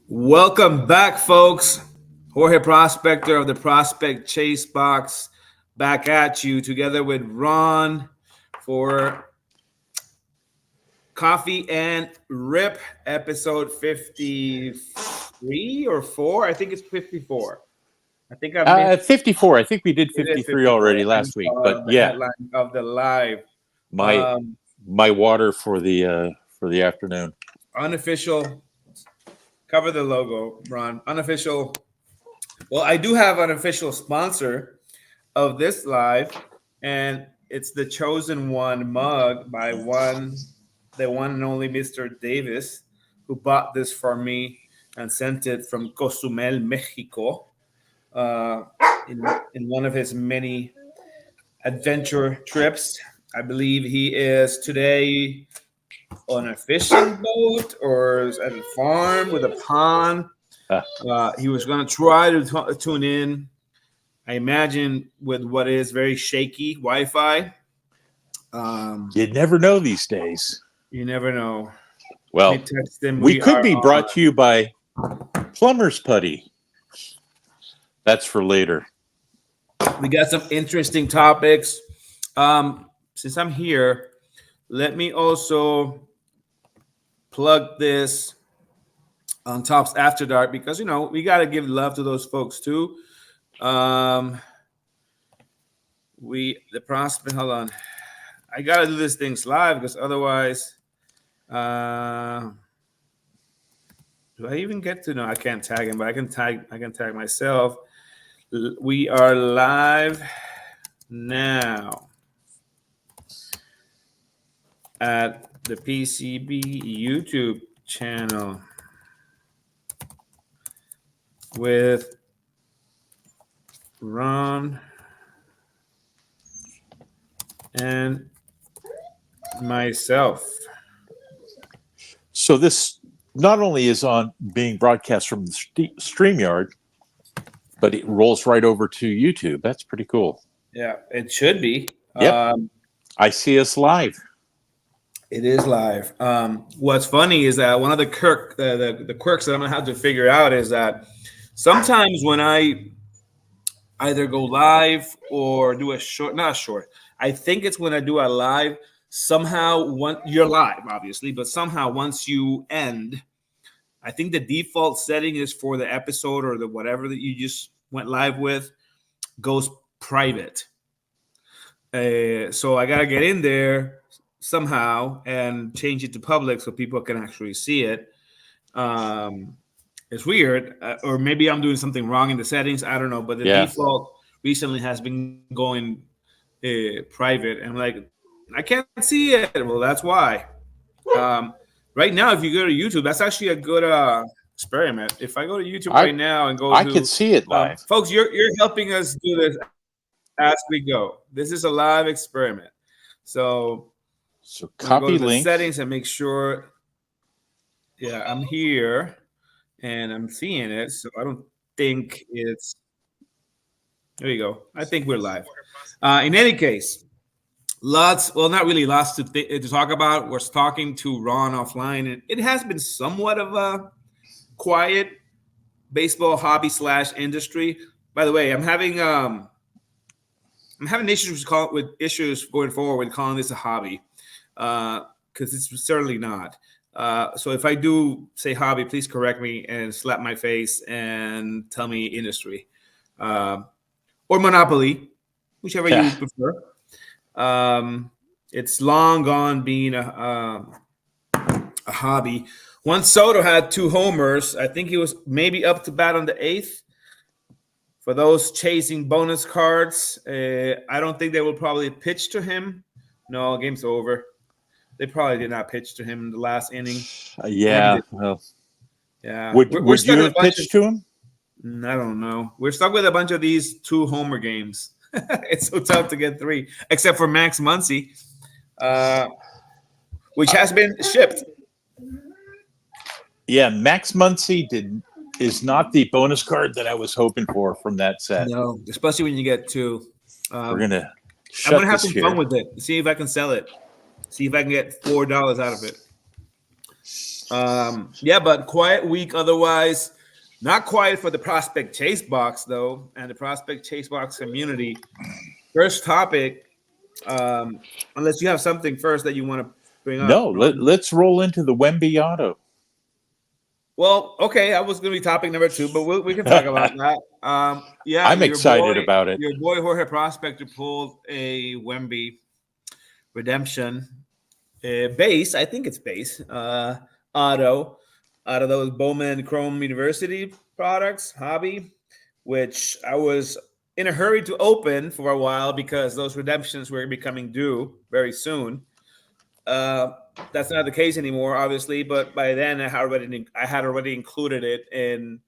Welcome back, folks. Jorge Prospector of the Prospect Chase Box back at you together with Ron for Coffee and Rip episode 53 or 4. I think it's 54. I think I've missed 54. I think we did it is 53 54. already last week, but The yeah, headline of the live. my Um, my water for the afternoon. Unofficial. Cover the logo, Ron. Unofficial. Well, I do have an official sponsor of this live, and it's the Chosen One mug by the one and only Mr. Davis, who bought this for me and sent it from Cozumel, Mexico, uh, in one of his many adventure trips. I believe he is today on a fishing boat or at a farm with a pond. He was going to try to tune in. I imagine with what is very shaky Wi-Fi. You never know these days. You never know. Well, Text him. we could be brought to you by Plumber's Putty. That's for later. We got some interesting topics. Since I'm here, let me also plug this on Tops After Dark because we got to give love to those folks too. The prospect. Hold on, I got to do this things live because otherwise, do I even get to know? I can't tag him, but I can tag myself. We are live now at the PCB YouTube channel with Ron and myself. So this not only is being broadcast from the StreamYard, but it rolls right over to YouTube. That's pretty cool. Yeah, it should be. Yep. I see us live. It is live. What's funny is that one of the quirks that I'm gonna have to figure out is that sometimes when I either go live or do not a short. I think it's when I do a live. Somehow, you're live, obviously, but somehow once you end, I think the default setting is for the episode or the whatever that you just went live with goes private. So I gotta get in there somehow and change it to public so people can actually see it. It's weird, or maybe I'm doing something wrong in the settings. I don't know, but the default recently has been going private. And I'm like, I can't see it. Well, that's why. Right now, if you go to YouTube, that's actually a good experiment. If I go to YouTube right now and I can see it live. Folks, you're helping us do this as we go. This is a live experiment. So copy link settings and make sure. Yeah, I'm here and I'm seeing it. So I don't think it's. There you go. I think we're live. In any case, not really lots to talk about. We're talking to Ron offline, and it has been somewhat of a quiet baseball hobby / industry. By the way, I'm having issues with issues going forward with calling this a hobby because it's certainly not. So if I do say hobby, please correct me and slap my face and tell me industry or monopoly, whichever you prefer. It's long gone being a hobby. Juan Soto had 2 homers. I think he was maybe up to bat on the 8th. For those chasing bonus cards, I don't think they will probably pitch to him. No, game's over. They probably did not pitch to him in the last inning. Yeah. Well, yeah. Would you have pitched to him? I don't know. We're stuck with a bunch of these 2 homer games. It's so tough to get 3, except for Max Muncy, which has been shipped. Yeah, Max Muncy is not the bonus card that I was hoping for from that set. No, especially when you get 2. I'm gonna have some fun with it. See if I can sell it. See if I can get $4 out of it. Yeah, but quiet week otherwise. Not quiet for the Prospect Chase box though, and the Prospect Chase box community. First topic, um, unless you have something first that you want to bring No, up. let's roll into the Wemby Auto. Well, okay, I was going to be topic number 2, but we can talk about that. Yeah, I'm excited about it. your boy Jorge Prospector pulled a Wemby redemption base. I think it's base auto out of those Bowman Chrome University products, hobby, which I was in a hurry to open for a while because those redemptions were becoming due very soon. Uh, that's not the case anymore, obviously. But by then, I had already included it in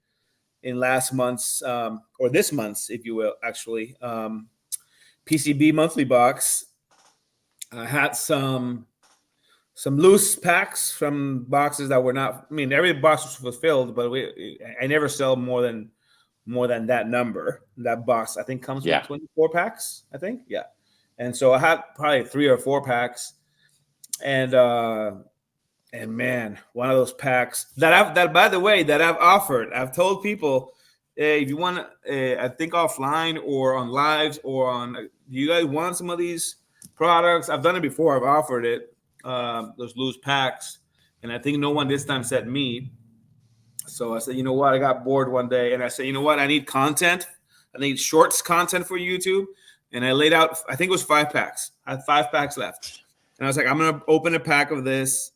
last month's or this month's, if you will, actually PCB monthly box. I had some loose packs from boxes that were not. I mean, every box was fulfilled, but I never sell more than that number. That box I think comes with 24 packs. I think, yeah. And so I had probably 3 or 4 packs. And man, one of those packs that by the way that I've offered, I've told people, hey, if you want, I think offline or on lives or on, do you guys want some of these products? I've done it before. I've offered it, those loose packs, and I think no one this time said me. So I said, you know what? I got bored one day, and I said, you know what? I need content. I need shorts content for YouTube, and I laid out. I think it was 5 packs. I had 5 packs left. And I was like, I'm going to open a pack of this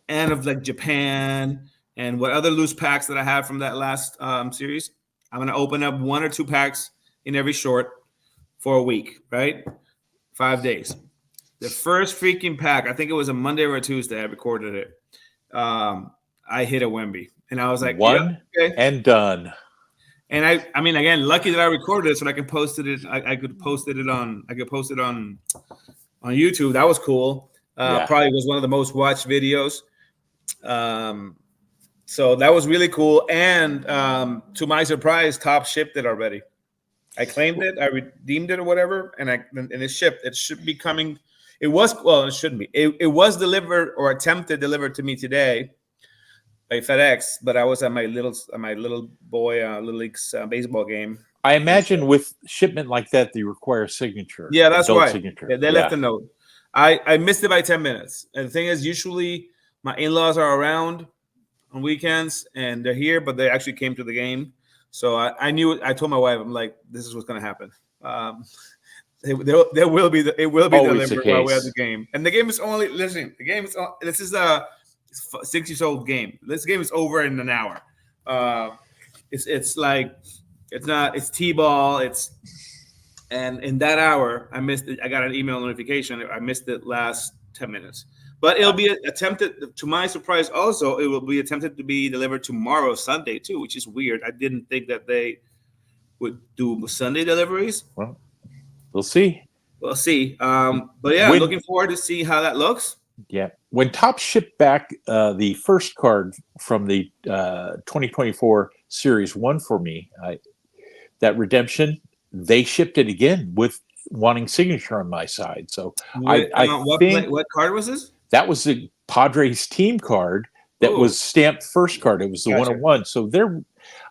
and of like Japan and what other loose packs that I have from that last series. I'm going to open up 1 or 2 packs in every short for a week, right? 5 days. The first freaking pack, I think it was a Monday or a Tuesday, I recorded it. I hit a Wemby. And I was like, one okay. And done. And I mean, again, lucky that I recorded it so I could post it. I could post it on YouTube. That was cool. Probably was one of the most watched videos. So that was really cool. And to my surprise, Top shipped it already. I claimed it, I redeemed it or whatever, and it shipped. It should be coming. It shouldn't be. It was delivered or attempted delivered to me today by FedEx, but I was at my little boy little league's baseball game. I imagine with shipment like that, they require a signature. Yeah, that's right. Signature. Yeah, they left a note. I missed it by 10 minutes. And the thing is, usually my in-laws are around on weekends and they're here, but they actually came to the game. So I knew. I told my wife, I'm like, this is what's going to happen. There will be delivered while we have the game, and the game is only. Listen, the game is. This is a 6 years old game. This game is over in an hour. It's like it's not. It's t-ball. And in that hour, I missed it. I got an email notification. I missed it last 10 minutes. But it'll be attempted, to my surprise, also, it will be attempted to be delivered tomorrow, Sunday, too, which is weird. I didn't think that they would do Sunday deliveries. Well, we'll see. We'll see. But yeah, looking forward to see how that looks. Yeah. When Top shipped back the first card from the 2024 Series 1 for me, that redemption, they shipped it again with wanting signature on my side. So what card was this? That was the Padres team card that was stamped first card. It was the 101. So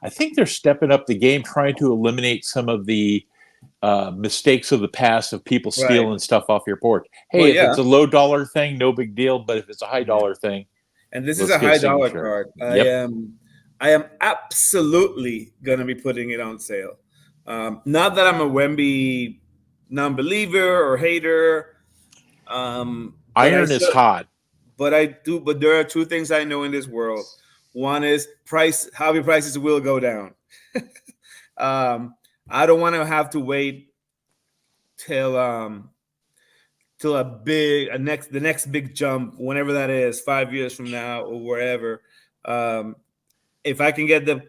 I think they're stepping up the game, trying to eliminate some of the mistakes of the past of people stealing stuff off your board. Hey, if it's a low dollar thing, no big deal. But if it's a high dollar thing, and this is a high dollar card, I am absolutely going to be putting it on sale. Not that I'm a Wemby non-believer or hater. Iron is hot. But there are 2 things I know in this world. One is hobby prices will go down. I don't want to have to wait till the next big jump, whenever that is, 5 years from now or wherever. If I can get the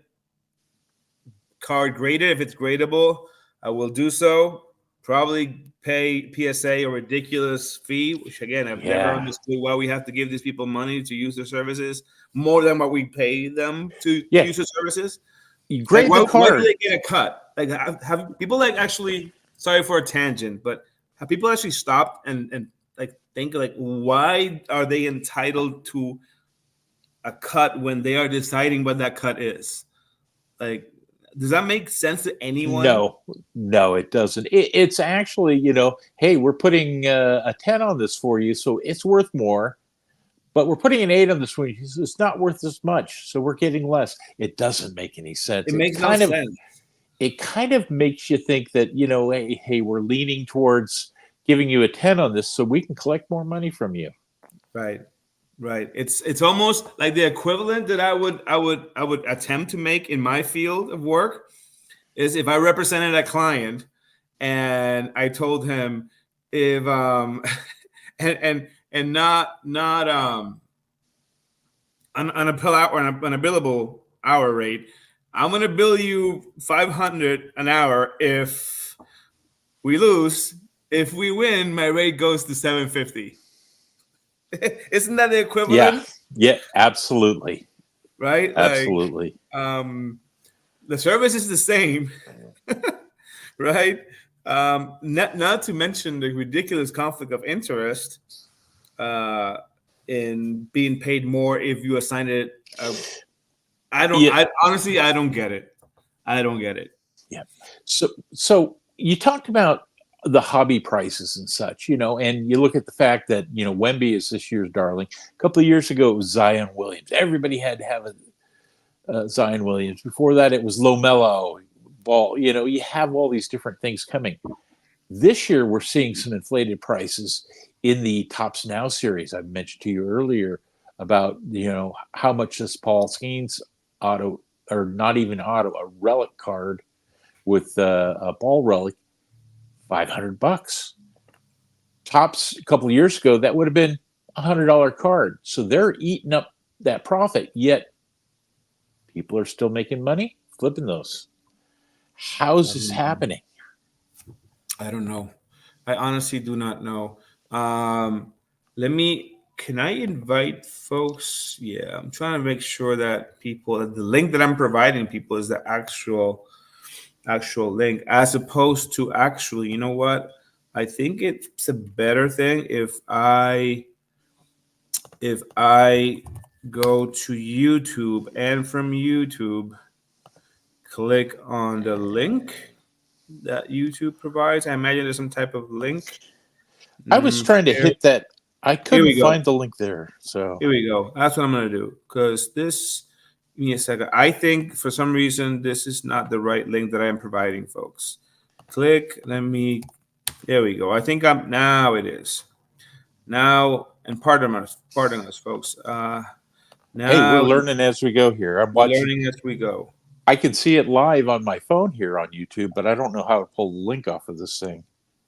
card graded, if it's gradable, I will do so. Probably pay PSA a ridiculous fee, which again I've never understood why we have to give these people money to use their services more than what we pay them to use their services. You grade the card. Why do they get a cut? Like, have people actually? Sorry for a tangent, but have people actually stopped and think why are they entitled to a cut when they are deciding what that cut is. Like, does that make sense to anyone? No, it doesn't. It's actually, hey, we're putting a 10 on this for you, so it's worth more. But we're putting an 8 on this for you, so it's not worth as much, so we're getting less. It doesn't make any sense. It makes no sense. It kind of makes you think that, hey, we're leaning towards giving you a 10 on this so we can collect more money from you. Right. It's almost like the equivalent that I would attempt to make in my field of work is if I represented a client and I told him if and not on a billable hour rate, I'm gonna bill you $500 an hour if we lose. If we win, my rate goes to $750. Isn't that the equivalent? Yeah, absolutely. Right? Absolutely. The service is the same, right? Not to mention the ridiculous conflict of interest in being paid more if you assign it. I honestly, I don't get it. I don't get it. Yeah. So you talked about the hobby prices and such, and you look at the fact that, Wemby is this year's darling. A couple of years ago, it was Zion Williams. Everybody had to have a Zion Williams. Before that, it was LaMelo Ball. You have all these different things coming. This year, we're seeing some inflated prices in the Topps Now series. I mentioned to you earlier about, how much this Paul Skeens auto, or not even auto, a relic card with a ball relic, $500. Topps a couple of years ago, that would have been $100 card. So they're eating up that profit, yet people are still making money flipping those. How is this happening? I don't know. I honestly do not know. Can I invite folks? Yeah, I'm trying to make sure that the link that I'm providing people is the actual link, as opposed to actually, you know what? I think it's a better thing if I go to YouTube and from YouTube click on the link that YouTube provides. I imagine there's some type of link. I was trying to hit that. I couldn't find the link there. So here we go. That's what I'm going to do, because this, give me a second. I think for some reason this is not the right link that I am providing, folks. Click. There we go. I think now it is. Now, and pardon us, folks. Now, hey, we're learning as we go here. I'm watching. Learning as we go. I can see it live on my phone here on YouTube, but I don't know how to pull the link off of this thing.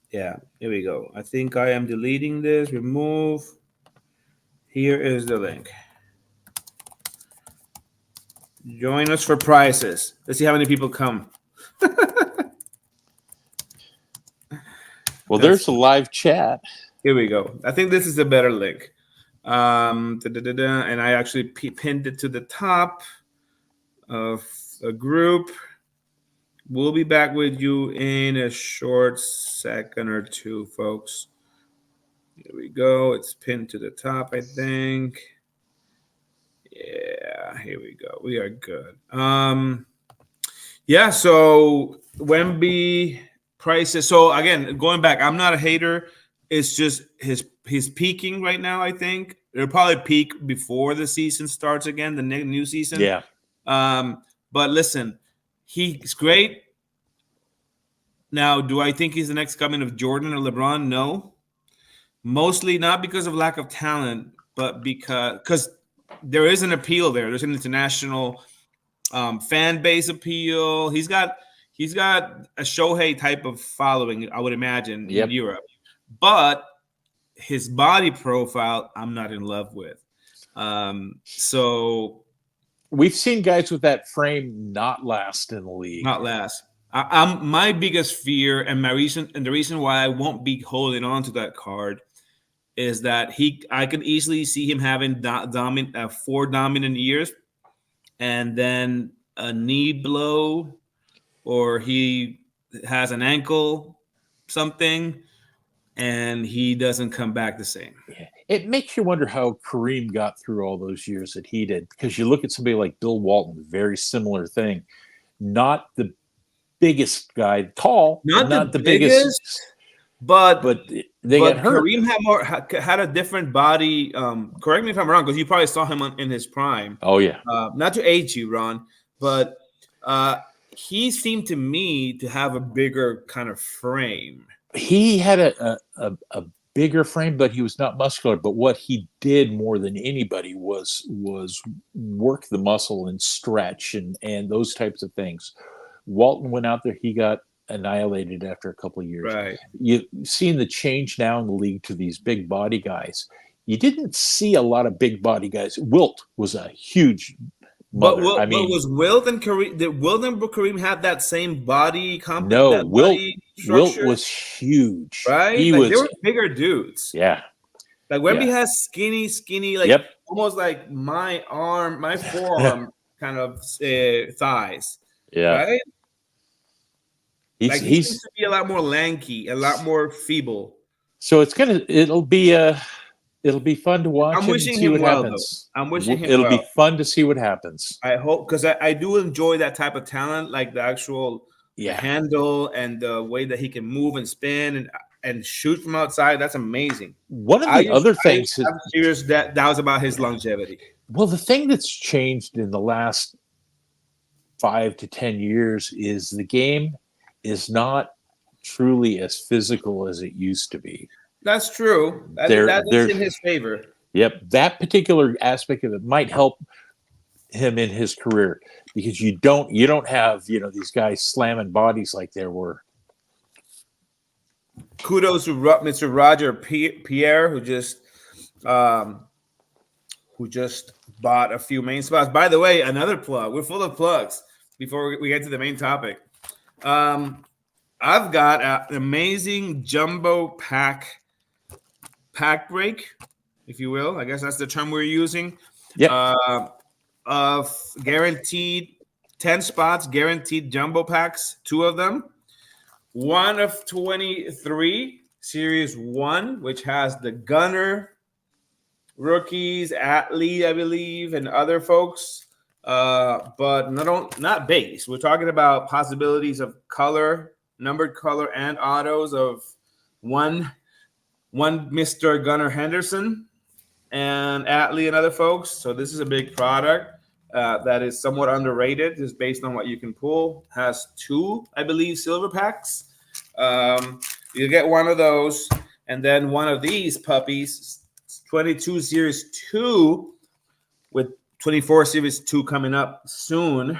Yeah, here we go. I think I am deleting this. Remove. Here is the link. Join us for prizes. Let's see how many people come. Well, there's a live chat. Here we go. I think this is a better link. And I actually pinned it to the top of a group. We'll be back with you in a short second or two, folks. Here we go. It's pinned to the top, I think. Yeah, here we go. We are good. Yeah, so Wemby prices. So again, going back, I'm not a hater. It's just he's peaking right now, I think. It'll probably peak before the season starts again, the new season. Yeah. But listen, he's great. Now, do I think he's the next coming of Jordan or LeBron? No. Mostly not because of lack of talent, but because there is an appeal there. There's an international fan base appeal. He's got a Shohei type of following, I would imagine, in Europe. But his body profile, I'm not in love with. So we've seen guys with that frame not last in the league. Not last. I'm my biggest fear, and the reason why I won't be holding on to that card is that I could easily see him having 4 dominant years, and then a knee blow, or he has an ankle something, and he doesn't come back the same. it makes you wonder how Kareem got through all those years that he did, because you look at somebody like Bill Walton, very similar thing. Not the biggest guy, tall, but Not the not the biggest, biggest, but but they got hurt. Kareem had a different body. Correct me if I'm wrong, because you probably saw him in his prime. Oh yeah, Not to age you, Ron, but he seemed to me to have a bigger kind of frame. he had a bigger frame, but he was not muscular. But what he did more than anybody was work the muscle and stretch and those types of things. Walton went out there, he got annihilated after a couple of years. Right. You've seen the change now in the league to these big body guys. You didn't see a lot of big body guys. Wilt was a huge mother. But was Wilt and Kareem? Did Wilt and Kareem have that same body? No, Wilt structure? was huge. Right? He like was. They were bigger dudes. Yeah. Like Wemby has skinny, like Yep. almost like my forearm kind of thighs. Yeah. Right? He He's seems to be a lot more lanky, a lot more feeble. So it'll be fun to watch and see what happens. I'm wishing him it'll be fun to see what happens. I hope, because I do enjoy that type of talent, like the actual handle and the way that he can move and spin and shoot from outside. That's amazing. One of the other things I'm serious that was about his longevity. Well, the thing that's changed in the last 5 to 10 years is the game is not truly as physical as it used to be. That's true. That's in his favor. Yep. That particular aspect of it might help him in his career, because you don't have, these guys slamming bodies like there were. Kudos to Mr. Roger Pierre, who just bought a few main spots. By the way, another plug. We're full of plugs before we get to the main topic. I've got an amazing jumbo pack break, if you will. I guess that's the term we're using. Yeah. Of guaranteed 10 spots, guaranteed jumbo packs, 2 of them. 1 of 23, Series 1, which has the Gunner, rookies, athlete, I believe, and other folks. But not base. We're talking about possibilities of color, numbered color, and autos of one Mr. Gunnar Henderson and Atlee and other folks. So this is a big product that is somewhat underrated, just based on what you can pull. Has 2, I believe, silver packs. You get 1 of those, and then 1 of these puppies, 22 Series 2 with 24 Series 2 coming up soon.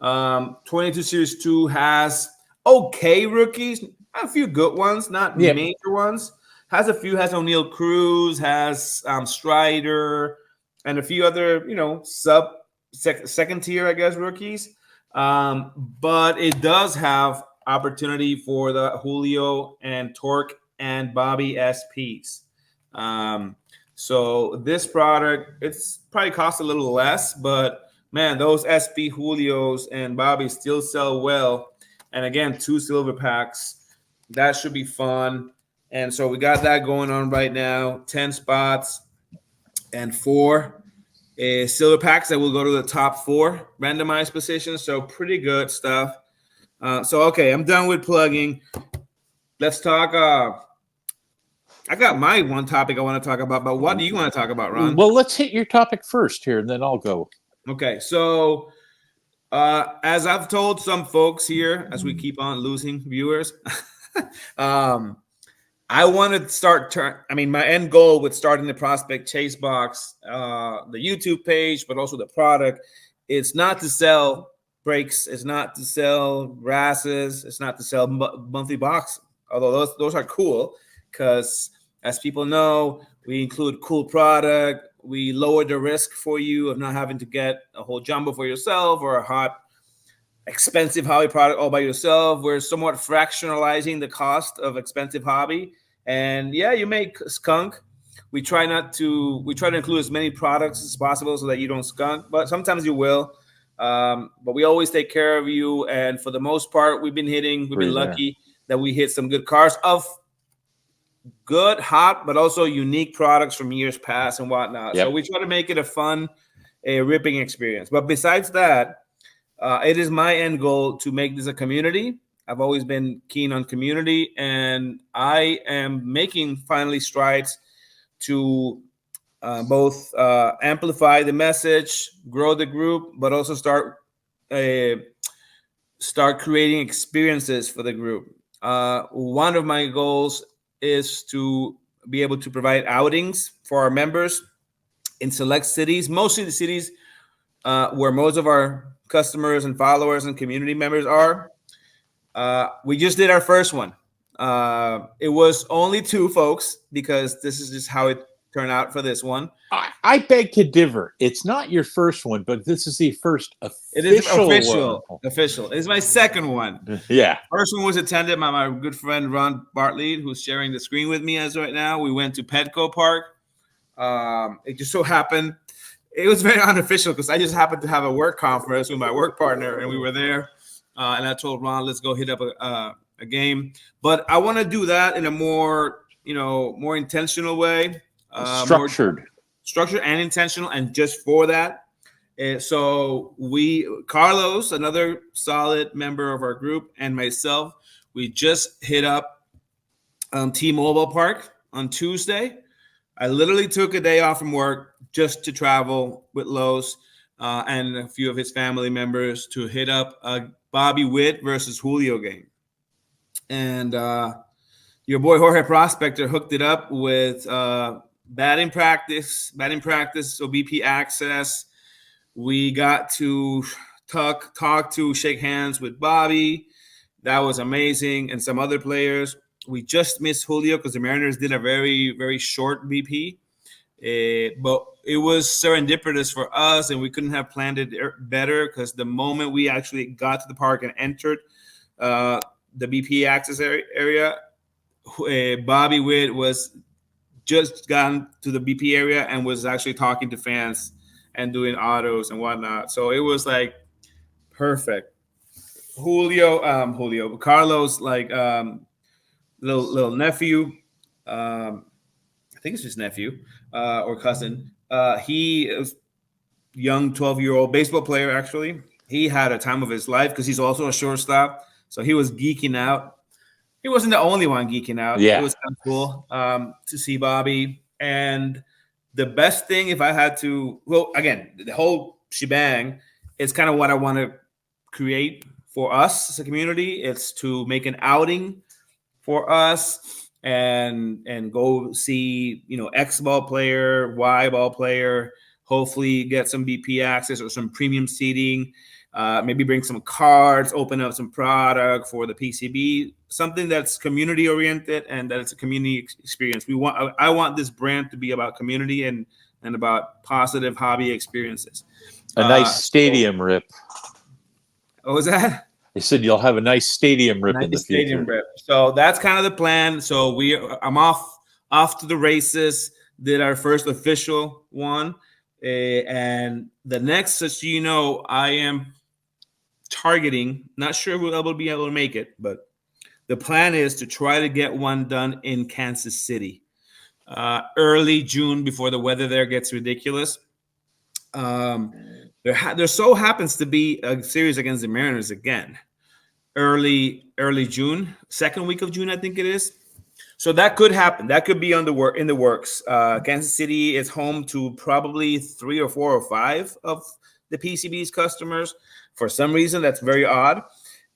22 Series 2 has okay rookies, a few good ones, not major ones. Has a few, has O'Neal Cruz, has Strider, and a few other, second tier, I guess, rookies. But it does have opportunity for the Julio and Torque and Bobby SPs. So this product, it's probably costs a little less, but man, those SP Julios and Bobby still sell well. And again, 2 silver packs. That should be fun. And so we got that going on right now. 10 spots and 4 silver packs that will go to the top 4 randomized positions. So pretty good stuff. Okay, I'm done with plugging. Let's talk. I got my one topic I want to talk about, but what do you want to talk about, Ron? Well, let's hit your topic first here, and then I'll go. Okay, so as I've told some folks here, as we keep on losing viewers, I want to start my end goal with starting the Prospect Chase Box, the YouTube page, but also the product. It's not to sell breaks. It's not to sell brasses. It's not to sell monthly box, although those are cool, because as people know, we include cool product. We lower the risk for you of not having to get a whole jumbo for yourself or a hot, expensive hobby product all by yourself. We're somewhat fractionalizing the cost of expensive hobby. And yeah, you may skunk. We try to include as many products as possible so that you don't skunk, but sometimes you will. But we always take care of you. And for the most part, we've been lucky that we hit some good cars of good, hot, but also unique products from years past and whatnot. So Yep. we try to make it a fun, a ripping experience. But besides that, it is my end goal to make this a community. I've always been keen on community, and I am making finally strides to both amplify the message, grow the group, but also uh, start creating experiences for the group. One of my goals is to be able to provide outings for our members in select cities, mostly the cities where most of our customers and followers and community members are. We just did our first one. It was only 2 folks because this is just how it turned out for this one. I beg to differ. It's not your first one, but this is the first It is official one. official. It's my second one. Yeah. First one was attended by my good friend Ron Bartley, who's sharing the screen with me as right now. We went to Petco Park. It just so happened, it was very unofficial because I just happened to have a work conference with my work partner, and we were there. And I told Ron, let's go hit up a game. But I want to do that in a more intentional way. Structured. Structured and intentional, and just for that. So Carlos, another solid member of our group, and myself, we just hit up T-Mobile Park on Tuesday. I literally took a day off from work just to travel with Los and a few of his family members to hit up a Bobby Witt versus Julio game. And your boy Jorge Prospector hooked it up with batting practice, so BP access. We got to talk to shake hands with Bobby. That was amazing. And some other players. We just missed Julio because the Mariners did a very, very short BP. But it was serendipitous for us, and we couldn't have planned it better because the moment we actually got to the park and entered the BP access area, Bobby Witt was just gotten to the BP area and was actually talking to fans and doing autos and whatnot. So it was like perfect. Carlos, like little nephew, I think it's his nephew or cousin. He is young 12-year-old baseball player. Actually, he had a time of his life because he's also a shortstop. So he was geeking out. He wasn't the only one geeking out. Yeah. It was kind of cool to see Bobby. And the best thing, if I had to, well, again, the whole shebang is kind of what I want to create for us as a community. It's to make an outing for us and go see, X ball player, Y ball player, hopefully get some BP access or some premium seating. Maybe bring some cards, open up some product for the PCB, something that's community oriented and that it's a community experience. I want this brand to be about community and about positive hobby experiences. A nice stadium rip. What was that? They said you'll have a nice stadium rip in the future. Rip. So that's kind of the plan. So I'm off to the races. Did our first official one, and the next, as you know, I am targeting. Not sure who will be able to make it, but the plan is to try to get one done in Kansas City, early June before the weather there gets ridiculous. There so happens to be a series against the Mariners again, early June, second week of June, I think it is. So that could happen. That could be in the works. Kansas City is home to probably 3 or 4 or 5 of the PCB's customers. For some reason, that's very odd.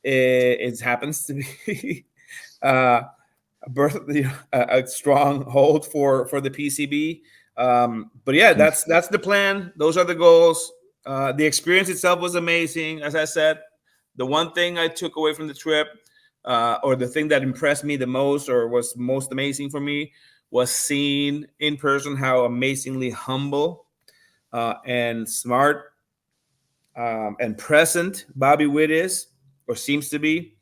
It happens to be a strong hold for the PCB. But yeah, that's the plan. Those are the goals. The experience itself was amazing. As I said, the one thing I took away from the trip, or the thing that impressed me the most or was most amazing for me, was seeing in person how amazingly humble and smart and present Bobby Witt is, or seems to be.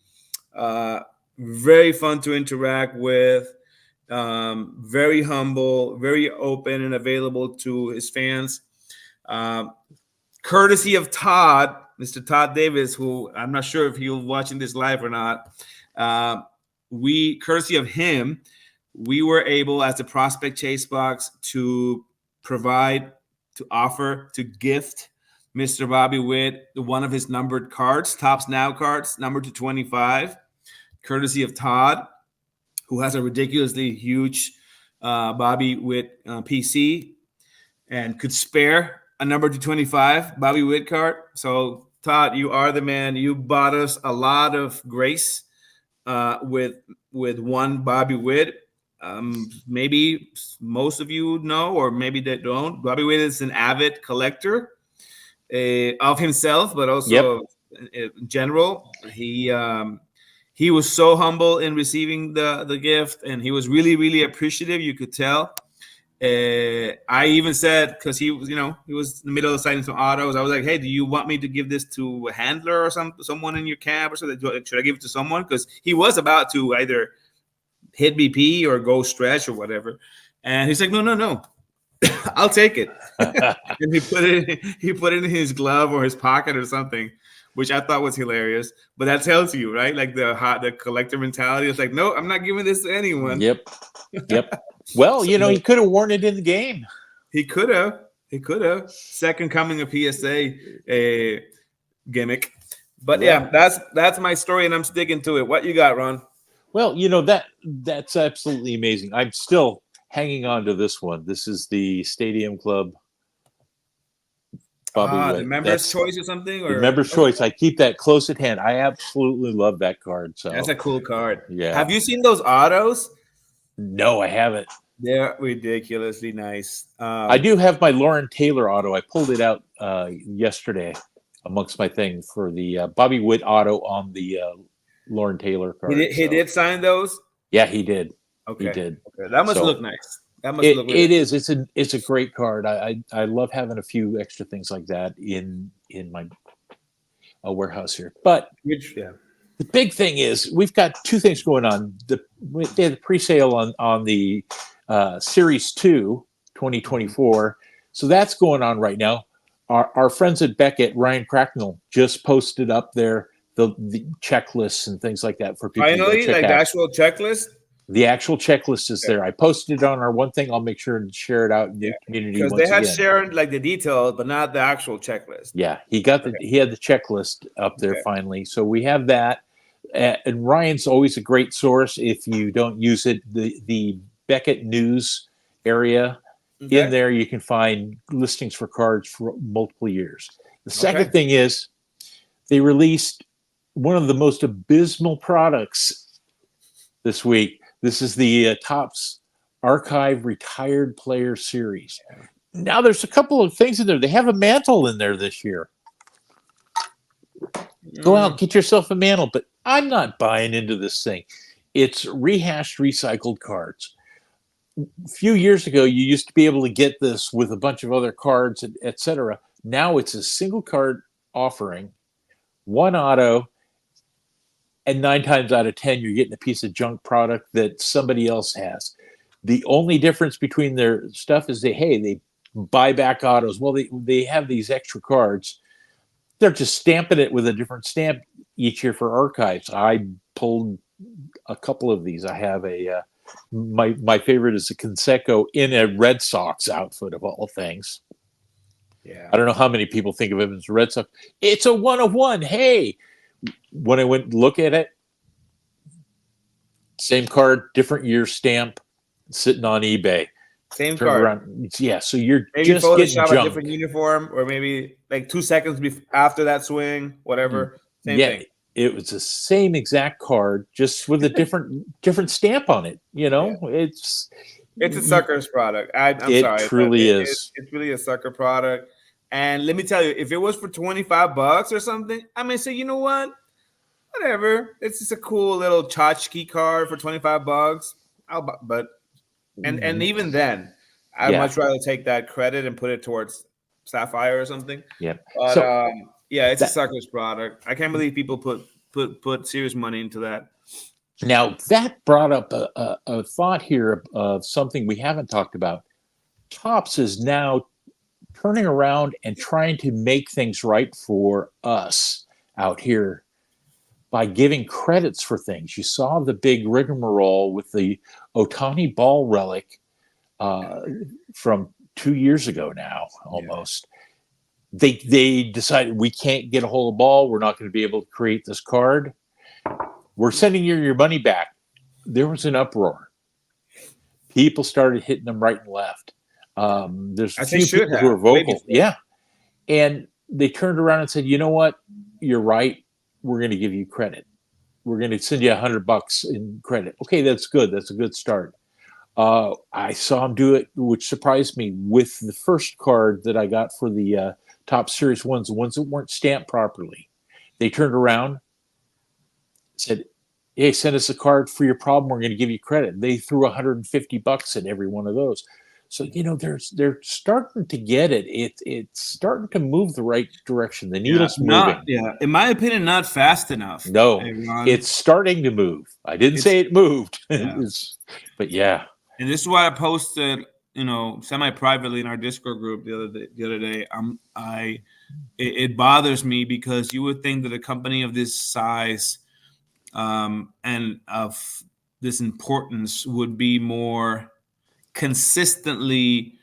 Very fun to interact with. Very humble, very open and available to his fans. Courtesy of Todd, Mr. Todd Davis, who I'm not sure if he's watching this live or not. Courtesy of him, we were able, as the Prospect Chase box, to provide, to offer, to gift Mr. Bobby Witt one of his numbered cards, Topps Now cards, numbered to 25, courtesy of Todd, who has a ridiculously huge Bobby Witt PC and could spare a number to 25 Bobby Witt card. So, Todd, you are the man. You bought us a lot of grace with one Bobby Witt. Maybe most of you know, or maybe they don't. Bobby Witt is an avid collector of himself, but also in general. He was so humble in receiving the gift, and he was really, really appreciative. You could tell. I even said, because he was, he was in the middle of signing some autos. I was like, "Hey, do you want me to give this to a handler or someone in your cab or something? Should I give it to someone?" Because he was about to either hit BP or go stretch or whatever, and he's like, "No, I'll take it." And he put it in his glove or his pocket or something, which I thought was hilarious. But that tells you, right? Like the collector mentality. It's like, no, I'm not giving this to anyone. Yep. Well, he could have worn it in the game. He could have. Second coming of PSA gimmick. But yeah, that's my story, and I'm sticking to it. What you got, Ron? Well, that's absolutely amazing. I'm still hanging on to this one. This is the Stadium Club Bobby Witt. The Members' Choice or something? Or? The Members' Choice. I keep that close at hand. I absolutely love that card. So that's a cool card. Yeah. Have you seen those autos? No, I haven't. They're ridiculously nice. I do have my Lauren Taylor auto. I pulled it out yesterday amongst my thing for the Bobby Witt auto on the Lauren Taylor card. He did sign those? Yeah, he did. Okay. He did. Okay. That must look nice. That must look it is. It's a great card. I love having a few extra things like that in my warehouse here. But the big thing is we've got two things going on. They had the pre-sale on the Series 2 2024. So that's going on right now. Our friends at Beckett, Ryan Cracknell, just posted up there the checklists and things like that for people. Finally, to check like out. the actual checklist? The actual checklist is there. I posted it on our one thing. I'll make sure and share it out in the community. Because they had shared like the details, but not the actual checklist. Yeah, he had the checklist up there finally. So we have that. And Ryan's always a great source if you don't use it. The Beckett News area in there, you can find listings for cards for multiple years. The second thing is they released one of the most abysmal products this week. This is the Topps Archive Retired Player Series. Now, there's a couple of things in there. They have a mantle in there this year. Go out, get yourself a mantle. But I'm not buying into this thing. It's rehashed, recycled cards. A few years ago, you used to be able to get this with a bunch of other cards, etc. Now it's a single card offering, one auto, and 9 times out of 10, you're getting a piece of junk product that somebody else has. The only difference between their stuff is they buy back autos. Well, they have these extra cards. They're just stamping it with a different stamp each year for archives. I pulled a couple of these. I have my favorite is a Canseco in a Red Sox outfit of all things. Yeah, I don't know how many people think of him as a Red Sox. It's a 1 of 1. Hey. When I went to look at it, same card, different year stamp, sitting on eBay. Same card. Around. Yeah, so you're maybe just Photoshop getting a different uniform, or maybe like 2 seconds after that swing, whatever. Same thing. It was the same exact card, just with a different stamp on it. It's a sucker's product. I'm sorry. It truly is. It's really a sucker product. And let me tell you, if it was for $25 or something, I may say, you know what? Whatever. It's just a cool little tchotchke card for $25. And even then, I'd much rather take that credit and put it towards Sapphire or something. Yeah. But it's a sucker's product. I can't believe people put serious money into that. Now that brought up a thought here of something we haven't talked about. Topps is now turning around and trying to make things right for us out here by giving credits for things. You saw the big rigmarole with the Otani ball relic from 2 years ago now, almost. Yeah. They decided we can't get a hold of ball. We're not going to be able to create this card. We're sending you your money back. There was an uproar. People started hitting them right and left. There's a few people who are vocal. Yeah. And they turned around and said, you know what? You're right. We're going to give you credit. We're going to send you $100 in credit. Okay, that's good. That's a good start. I saw them do it, which surprised me, with the first card that I got for the top series ones, the ones that weren't stamped properly. They turned around, said, hey, send us a card for your problem. We're going to give you credit. They threw $150 at every one of those. So, they're starting to get it. It's starting to move the right direction. The needle's moving. In my opinion, not fast enough. No, it's starting to move. I didn't say it moved. But yeah. And this is why I posted, semi-privately in our Discord group the other day. It bothers me because you would think that a company of this size and of this importance would be more consistently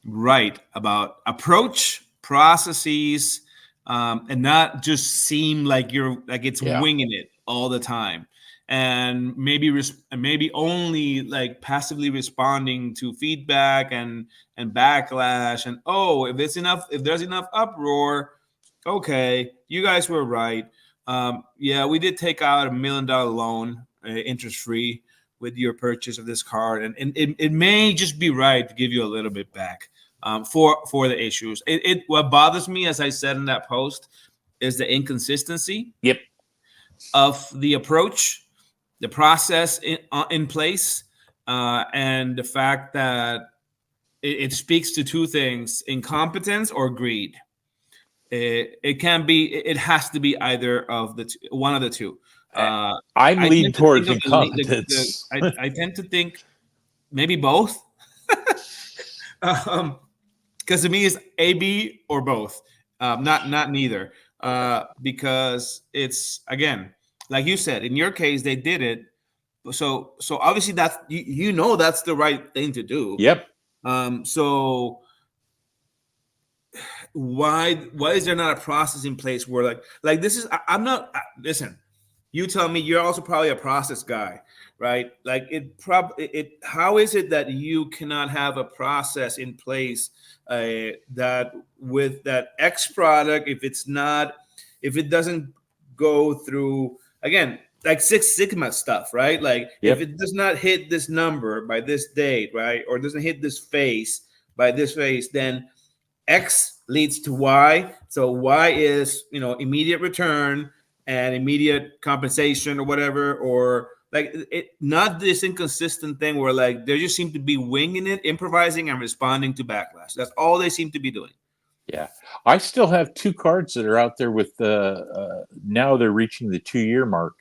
right about approach, processes, and not just seem like it's winging it all the time, and maybe only like passively responding to feedback and backlash. And if there's enough uproar, okay, you guys were right. We did take out $1 million loan, interest free, with your purchase of this card, and it may just be right to give you a little bit back for the issues. What bothers me, as I said in that post, is the inconsistency of the approach, the process in place, and the fact that it speaks to two things: incompetence or greed. It has to be either of the two, one of the two. I'm leaning towards incompetence. I tend to think maybe both. Because to me, it's A, B, or both. Not neither. Because it's, again, like you said, in your case, they did it. So obviously that's that's the right thing to do. Yep. So why is there not a process in place where like this is? I'm not. Listen. You tell me. You're also probably a process guy, right? Like how is it that you cannot have a process in place that with that X product, if it doesn't go through, again, like Six Sigma stuff, right? Like if it does not hit this number by this date, right, or doesn't hit this phase by this phase, then X leads to Y. So Y is immediate return and immediate compensation or whatever, or like not this inconsistent thing where like they just seem to be winging it, improvising, and responding to backlash. That's all they seem to be doing. Yeah, I still have 2 cards that are out there with now they're reaching the 2-year mark,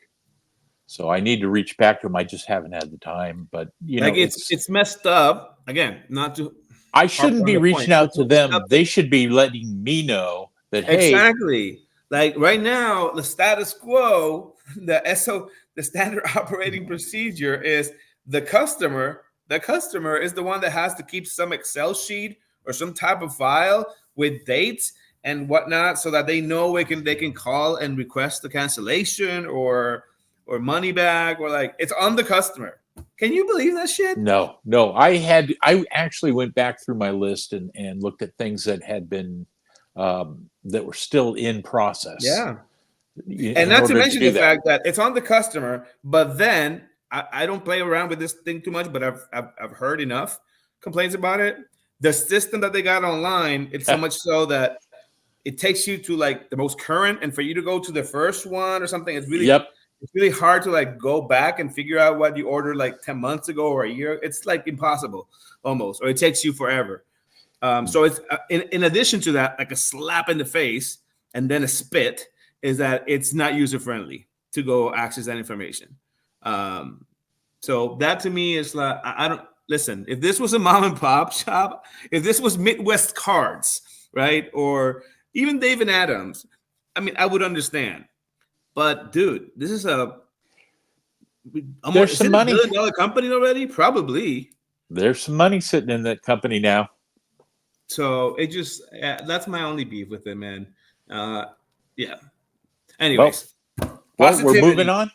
so I need to reach back to them. I just haven't had the time, but it's messed up. Again, not to. I shouldn't be reaching out to them. They should be letting me know that exactly. Like right now, the status quo, the standard operating procedure is the customer. The customer is the one that has to keep some Excel sheet or some type of file with dates and whatnot, so that they know they can call and request the cancellation or money back, or like it's on the customer. Can you believe that shit? No. I actually went back through my list and looked at things that had been that were still in process. Yeah. And not to mention the fact that it's on the customer, but then I don't play around with this thing too much, but I've heard enough complaints about it. The system that they got online, it's so much so that it takes you to like the most current, and for you to go to the first one or something, it's really it's really hard to like go back and figure out what you ordered like 10 months ago or a year. It's like impossible almost, or it takes you forever. So it's in addition to that, like a slap in the face and then a spit, is that it's not user friendly to go access that information. So that to me is like, I don't listen. If this was a mom and pop shop, if this was Midwest Cards, right, or even Dave and Adams, I mean, I would understand. But dude, this is a There's is some it a money. $1 billion company already? Probably. There's some money sitting in that company now. So it just that's my only beef with it, man. Yeah. Well, Anyways, we're moving positivity. on.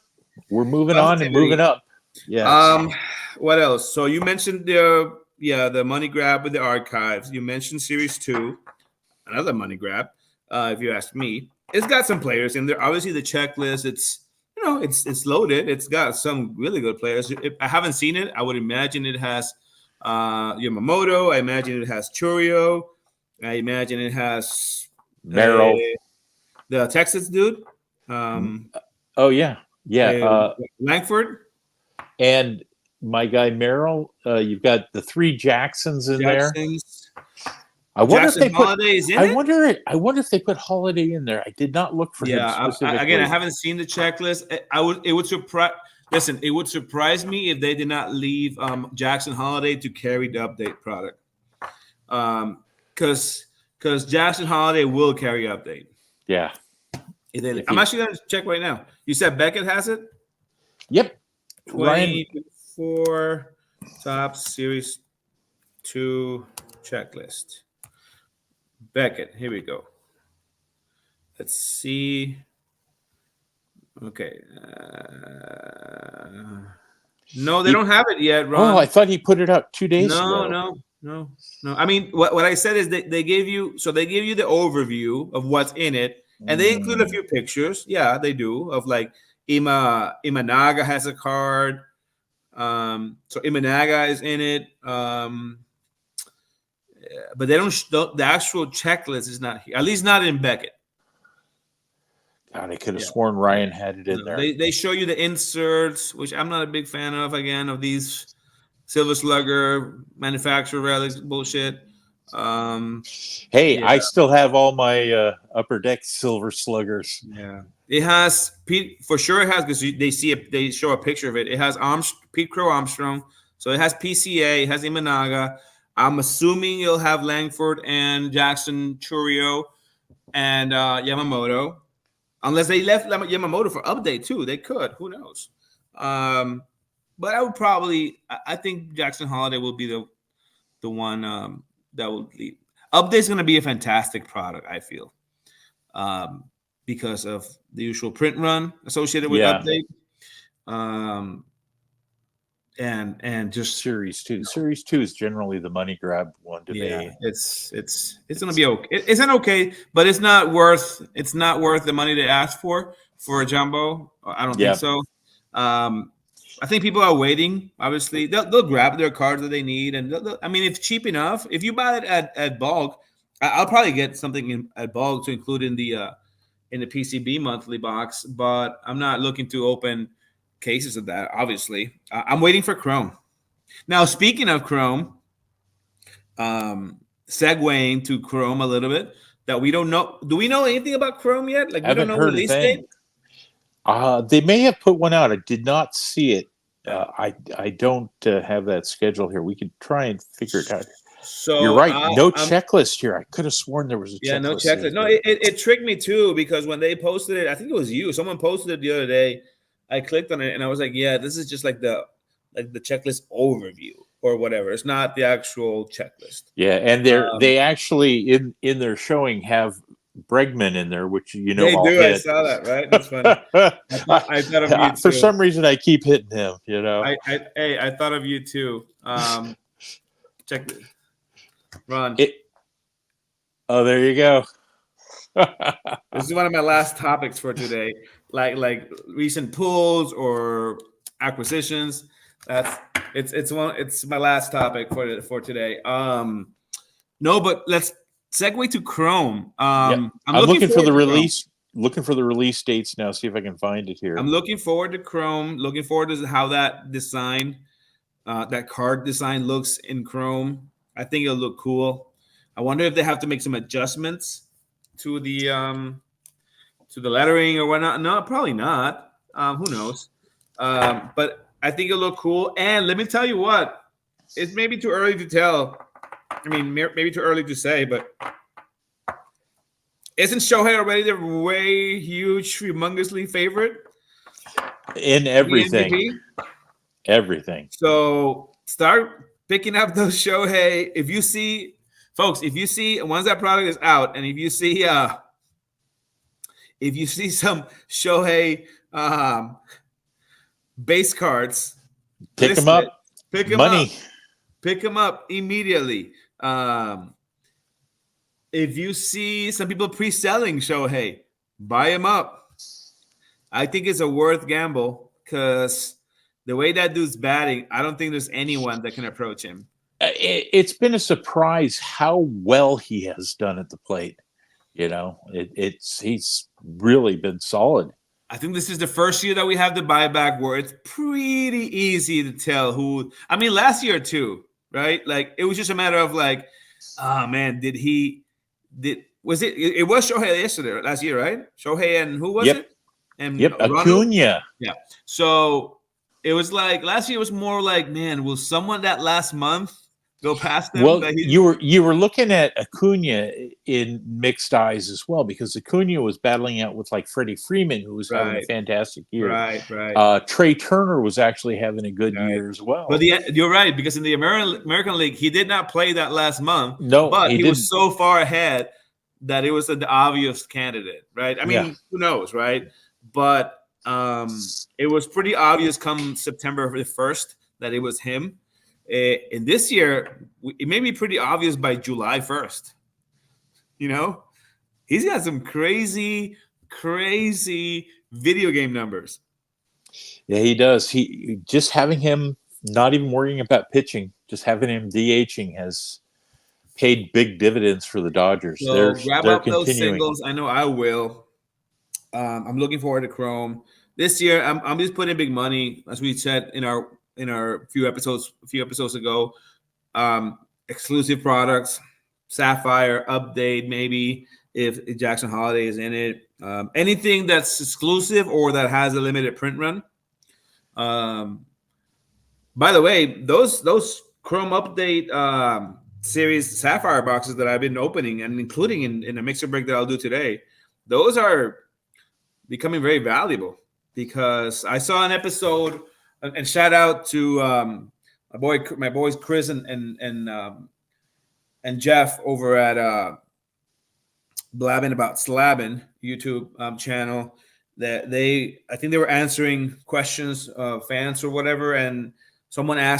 We're moving on and moving Positivity. up. Yes. What else? So you mentioned the money grab with the archives. You mentioned Series 2, another money grab. If you ask me, it's got some players in there. Obviously, the checklist. It's loaded. It's got some really good players. If I haven't seen it, I would imagine it has Yamamoto. I imagine it has Churio. I imagine it has Merrill. the Texas dude. Oh yeah. Langford. And my guy Merrill. You've got the 3 Jacksons in there. I wonder if they put Holiday is in it. I wonder if they put Holiday in there. I did not look for him specifically. Again, I haven't seen the checklist. It would surprise. Listen, it would surprise me if they did not leave Jackson Holiday to carry the update product. Because Jackson Holiday will carry update. Yeah. I'm actually going to check right now. You said Beckett has it? Yep. 24 top Series 2 checklist. Beckett, here we go. Let's see. Okay. No, they don't have it yet, Ron. Oh, I thought he put it up 2 days ago. No. I mean, what I said is they gave you the overview of what's in it, and they include a few pictures. Yeah, they do, of like Imanaga has a card. So Imanaga is in it. But they don't. The actual checklist is not here. At least not in Beckett. God, I could have sworn Ryan had it in there. They show you the inserts, which I'm not a big fan of. Again, of these Silver Slugger manufacturer relics bullshit. I still have all my Upper Deck Silver Sluggers. Yeah, it has Pete for sure. It has because they show a picture of it. It has Pete Crow Armstrong, so it has PCA. It has Imanaga. I'm assuming you'll have Langford and Jackson Churio and Yamamoto, unless they left Yamamoto for update too. They could. Who knows? But I would probably. I think Jackson Holiday will be the one that will lead. Update's going to be a fantastic product. I feel, because of the usual print run associated with update. And just Series 2. Series 2 is generally the money grab one to me. It's gonna be okay. It's not okay, but it's not worth the money they asked for a jumbo. I don't think so. I think people are waiting. Obviously, they'll grab their cards that they need, and I mean, it's cheap enough. If you buy it at bulk, I'll probably get something at bulk to include in the PCB monthly box. But I'm not looking to open cases of that. Obviously, I'm waiting for Chrome. Now, speaking of Chrome, segueing to Chrome a little bit, that we don't know. Do we know anything about Chrome yet? Like, we don't know release date. They may have put one out. I did not see it. I don't have that schedule here. We could try and figure it out. So you're right. No checklist here. I could have sworn there was a checklist. Yeah, no checklist. No, it tricked me too, because when they posted it, I think it was you. Someone posted it the other day. I clicked on it and I was like, yeah, this is just like the checklist overview or whatever. It's not the actual checklist. Yeah, and they actually in their showing have Bregman in there, which they do. I saw that. Right? That's funny. I thought of you too. For some reason, I keep hitting him. You know. I thought of you too. Check this. Ron. Oh, there you go. This is one of my last topics for today. Like recent pulls or acquisitions. It's my last topic for today. No, but let's segue to Chrome. I'm looking for the release. Looking for the release dates now. See if I can find it here. I'm looking forward to Chrome. Looking forward to how that design, that card design looks in Chrome. I think it'll look cool. I wonder if they have to make some adjustments to the lettering or whatnot. No, probably not. Who knows? But I think it'll look cool. And let me tell you what, it's maybe too early to tell. I mean, maybe too early to say, but Isn't Shohei already the way huge, humongously favorite in to be everything. MVP? Everything. So start picking up those Shohei. If you see, folks, once that product is out, and if you see some Shohei base cards, Pick them listed, up. pick them Money. up. Pick them up immediately. If you see some people pre-selling Shohei, buy them up. I think it's a worth gamble because the way that dude's batting, I don't think there's anyone that can approach him. It's been a surprise how well he has done at the plate. You know, he's really been solid. I think this is the first year that we have the buyback where it's pretty easy to tell who. I mean, last year too, right? Like it was just a matter of like, oh man, was it? It was Shohei last year, right? Shohei and who was it? And Acuna. Yeah. So it was like last year was more like, man, will someone that last month go past them? Well, you were looking at Acuna in mixed eyes as well because Acuna was battling out with like Freddie Freeman, who was having a fantastic year. Right. Trey Turner was actually having a good year as well. But you're right because in the American League, he did not play that last month. No, but he was so far ahead that it was the obvious candidate, right? I mean, who knows, right? But it was pretty obvious come September the 1st that it was him. And this year, it may be pretty obvious by July 1st. You know, he's got some crazy video game numbers. Yeah, he does. He just having him not even worrying about pitching, just having him DHing has paid big dividends for the Dodgers. So grab up those singles. I know I will. I'm looking forward to Chrome this year. I'm just putting big money, as we said in our few episodes ago. Exclusive products, Sapphire update, maybe if Jackson Holiday is in it. Anything that's exclusive or that has a limited print run. By the way, those Chrome update series Sapphire boxes that I've been opening and including in a mixer break that I'll do today, those are becoming very valuable because I saw an episode, and shout out to my boys Chris and Jeff over at Blabbing About Slabbing YouTube channel. That I think they were answering questions of fans or whatever, and someone I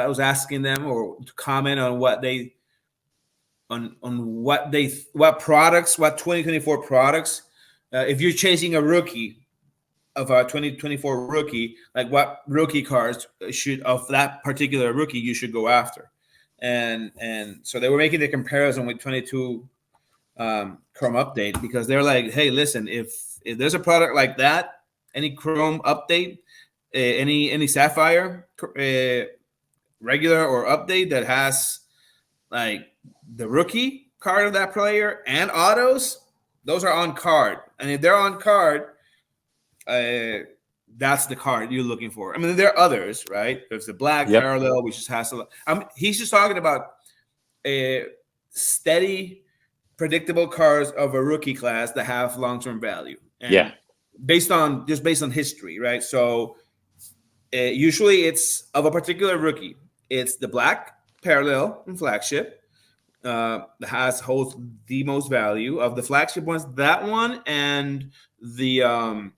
was asking them or to comment on what 2024 products. If you're chasing a rookie of a 2024 rookie, like what rookie cards of that particular rookie you should go after, and so they were making the comparison with 22 Chrome update because they're like, hey, listen, if there's a product like that, any Chrome update, any Sapphire regular or update that has like the rookie card of that player and autos, those are on card. And if they're on card, that's the card you're looking for. I mean, there are others, right? There's the black parallel, which just has a. He's just talking about a steady, predictable cards of a rookie class that have long-term value. And based on history, right? So usually it's of a particular rookie. It's the black parallel and flagship. Holds the most value of the flagship ones. That one and the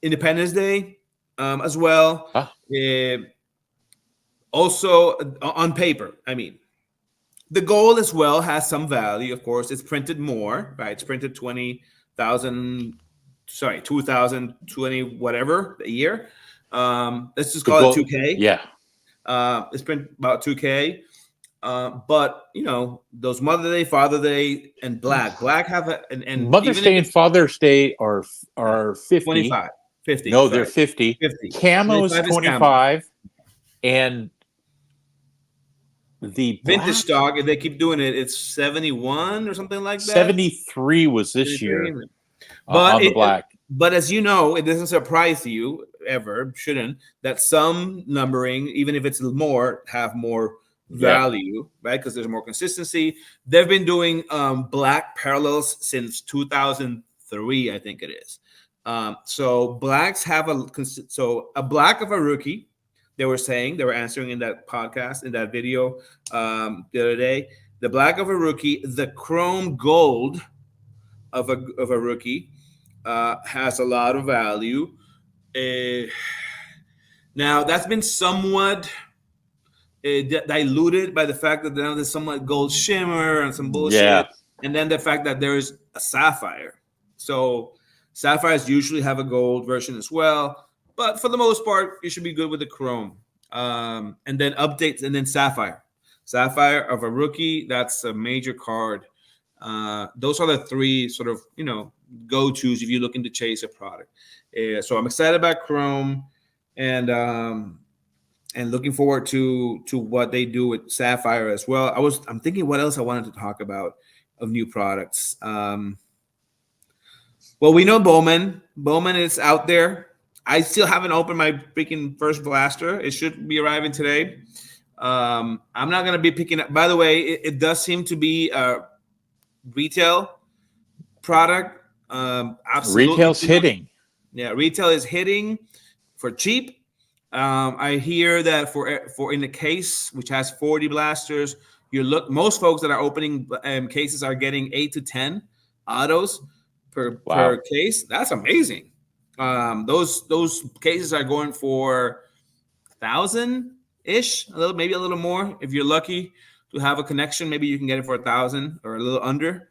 Independence Day as well. Also on paper. I mean, the gold as well has some value. Of course, it's printed more, right? It's printed 2020 whatever a year. Let's just call it 2K. Yeah. It's printed about 2K. But you know, those Mother Day, Father Day, and Black have and Mother's Day and Father's Day are 50. 25. 50. No, they're 50. 50. Camo is 25, and the vintage stock, if they keep doing it, it's 71 or something like that. 73 was this year. But on the black. But as you know, it doesn't surprise you ever, shouldn't, that some numbering, even if it's more, have more value, right? Because there's more consistency. They've been doing black parallels since 2003, I think it is. So blacks have a black of a rookie. They were answering in that podcast, in that video the other day. The black of a rookie, the chrome gold of a rookie has a lot of value. Now that's been somewhat diluted by the fact that now there's somewhat gold shimmer and some bullshit, and then the fact that there's a sapphire. So sapphires usually have a gold version as well, but for the most part, you should be good with the chrome. And then updates, and then sapphire of a rookie. That's a major card. Those are the three sort of go-tos if you're looking to chase a product. So I'm excited about chrome, and looking forward to what they do with sapphire as well. I'm thinking what else I wanted to talk about of new products. Well, we know Bowman is out there. I still haven't opened my freaking first blaster. It should be arriving today. I'm not going to be picking up. By the way, it does seem to be a retail product. Absolutely. Retail's hitting. Yeah, retail is hitting for cheap. I hear that for in the case, which has 40 blasters, most folks that are opening cases are getting 8 to 10 autos per case. That's amazing. Those cases are going for 1,000-ish, maybe a little more. If you're lucky to have a connection, maybe you can get it for 1,000 or a little under.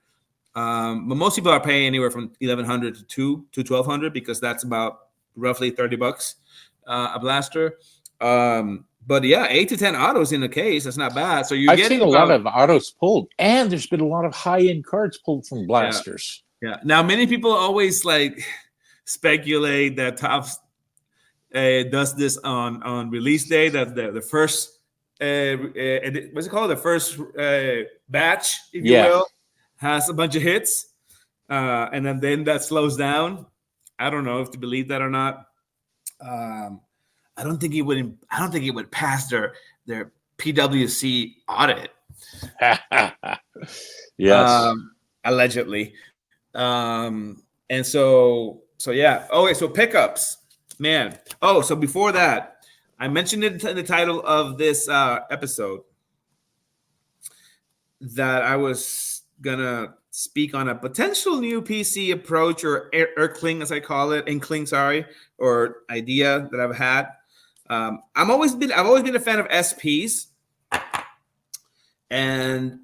But most people are paying anywhere from 1,100 to 1,200 because that's about roughly $30 a blaster. But yeah, 8 to 10 autos in a case. That's not bad. So I've seen a lot of autos pulled, and there's been a lot of high-end cards pulled from blasters. Yeah. Now, many people always speculate that Topps does this on release day. That the first what's it called? The first batch, if you will, has a bunch of hits, and then that slows down. I don't know if to believe that or not. I don't think it would pass their PwC audit. Yes, allegedly. And so yeah. Okay, so pickups, man. Oh, so before that, I mentioned it in the title of this episode that I was gonna speak on a potential new PC approach, or irkling, as I call it, inkling, or idea that I've had. I've always been a fan of SPs, and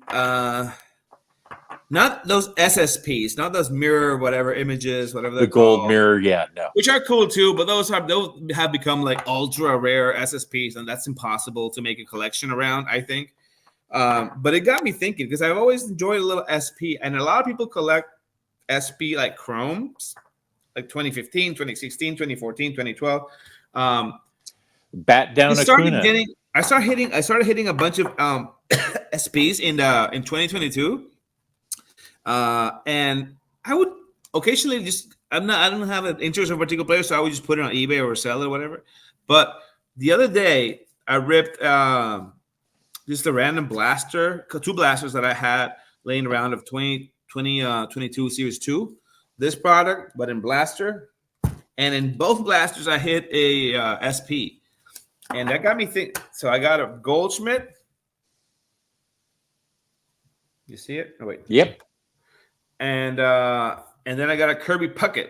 not those SSPs, not those mirror whatever images, whatever the gold mirror, no, which are cool too, but those have become like ultra rare SSPs, and that's impossible to make a collection around, I think. But it got me thinking, because I've always enjoyed a little SP, and a lot of people collect SP like chromes, like 2015, 2016, 2014, 2012. Bat down Acuna. I started hitting a bunch of SPs in 2022. And I would occasionally I don't have an interest in a particular player, so I would just put it on eBay or sell it or whatever. But the other day I ripped just a random blaster, 2 blasters that I had laying around of 2022 Series 2, this product, but in blaster. And in both blasters, I hit a SP. And that got me thinking. So I got a Goldschmidt. You see it? Oh, wait. Yep. And then I got a Kirby Puckett.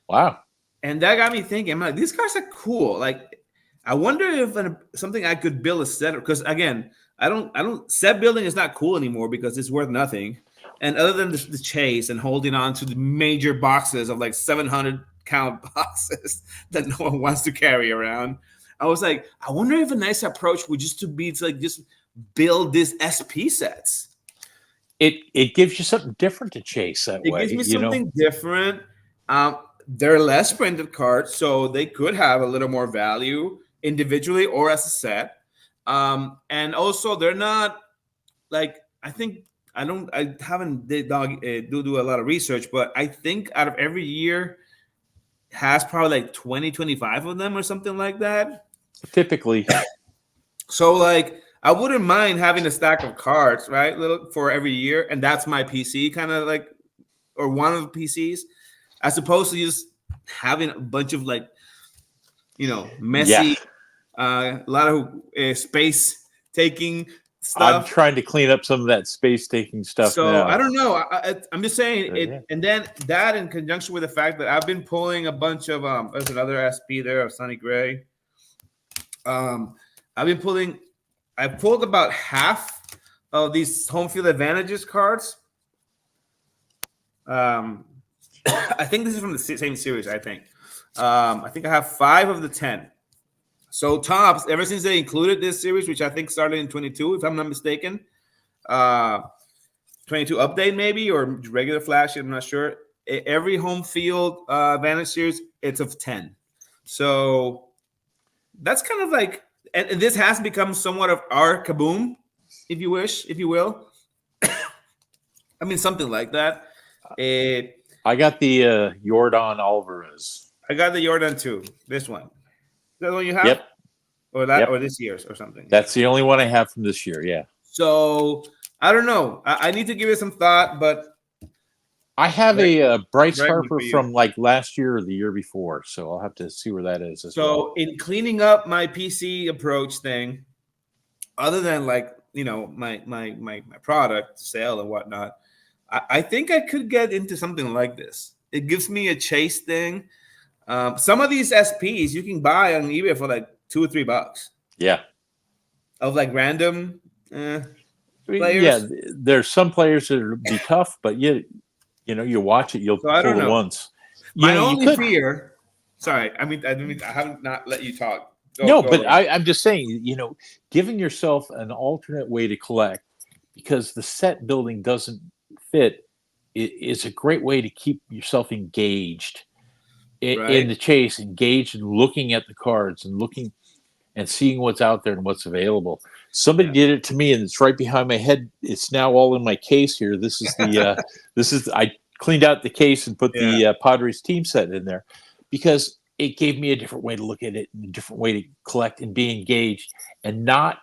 Wow. And that got me thinking. I'm like, these cards are cool. Like, I wonder if something I could build a set of, because again, I don't set building is not cool anymore because it's worth nothing. And other than the chase and holding on to the major boxes of like 700 count boxes that no one wants to carry around, I was like, I wonder if a nice approach would just build these SP sets. It gives you something different to chase that way. It gives me something different. They're less printed cards, so they could have a little more value individually or as a set. And also, they're not like, I haven't do a lot of research, but I think out of every year has probably like 20, 25 of them or something like that. Typically. So like, I wouldn't mind having a stack of cards, right, little for every year, and that's my PC kind of like, or one of the PCs, as opposed to just having a bunch of like, Yeah. messy, a lot of space taking I'm stuff. trying to clean up some of that space taking stuff So I now. don't know. I'm just saying it, Yeah. and then that in conjunction with the fact that I've been pulling a bunch of there's another SP there of Sonny Gray. I've been pulling. I pulled about half of these home field advantages cards. I think this is from the same series. I think I have 5 of the 10. So Topps, ever since they included this series, which I think started in 22, if I'm not mistaken, 22 update maybe, or regular flash, I'm not sure. Every home field advantage series, it's of 10. So that's kind of like, and this has become somewhat of our kaboom, if you wish, if you will. I mean, something like that. I got the Jordan Alvarez. I got the Jordan too. This one. Is that the one you have? Yep. Or that, Yep. or this year's or something. That's the only one I have from this year. Yeah. So I don't know. I need to give it some thought, but I have a Bryce Right Harper for you. from like last year or the year before, so I'll have to see where that is as well. so in cleaning up my PC approach thing, other than like my product sale and whatnot, I think I could get into something like this. It gives me a chase thing. Some of these SPs you can buy on eBay for like $2 or $3 Yeah. of like random players. Yeah, there's some players that will be tough, but you watch it, you'll So I pull don't the know. ones. My only fear. Sorry, I haven't not let you talk. Go but ahead. I'm just saying, giving yourself an alternate way to collect because the set building doesn't fit is a great way to keep yourself engaged in the chase, engaged in looking at the cards and looking and seeing what's out there and what's available. Somebody did it to me, and it's right behind my head. It's now all in my case here. This is the I cleaned out the case and put the Padres team set in there because it gave me a different way to look at it and a different way to collect and be engaged and not